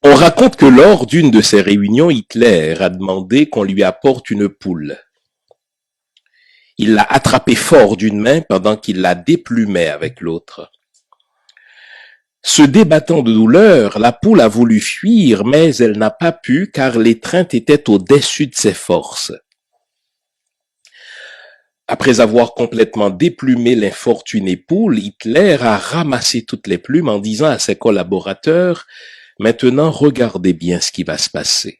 On raconte que lors d'une de ces réunions, Hitler a demandé qu'on lui apporte une poule. Il l'a attrapée fort d'une main pendant qu'il la déplumait avec l'autre. Se débattant de douleur, la poule a voulu fuir, mais elle n'a pas pu car l'étreinte était au-dessus de ses forces. Après avoir complètement déplumé l'infortunée poule, Hitler a ramassé toutes les plumes en disant à ses collaborateurs « Maintenant, regardez bien ce qui va se passer ».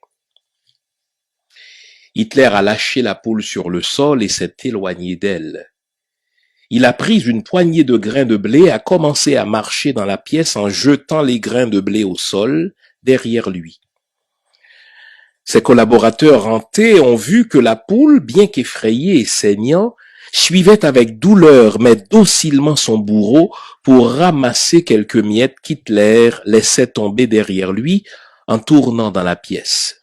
Hitler a lâché la poule sur le sol et s'est éloigné d'elle. Il a pris une poignée de grains de blé et a commencé à marcher dans la pièce en jetant les grains de blé au sol derrière lui. Ses collaborateurs hantés ont vu que la poule, bien qu'effrayée et saignant, suivait avec douleur mais docilement son bourreau pour ramasser quelques miettes qu'Hitler laissait tomber derrière lui en tournant dans la pièce.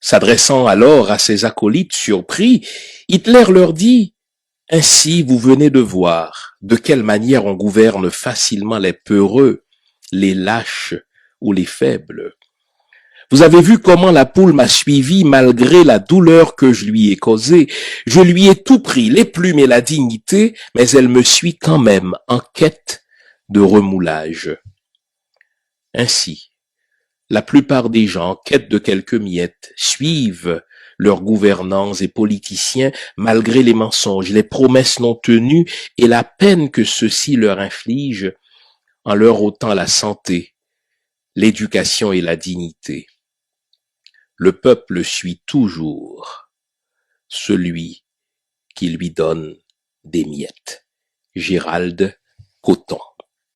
S'adressant alors à ses acolytes surpris, Hitler leur dit « Ainsi vous venez de voir de quelle manière on gouverne facilement les peureux, les lâches ou les faibles. Vous avez vu comment la poule m'a suivi malgré la douleur que je lui ai causée. Je lui ai tout pris, les plumes et la dignité, mais elle me suit quand même en quête de remoulage. Ainsi, la plupart des gens, en quête de quelques miettes, suivent leurs gouvernants et politiciens malgré les mensonges, les promesses non tenues et la peine que ceux-ci leur infligent en leur ôtant la santé, l'éducation et la dignité. Le peuple suit toujours celui qui lui donne des miettes. Gérald Coton.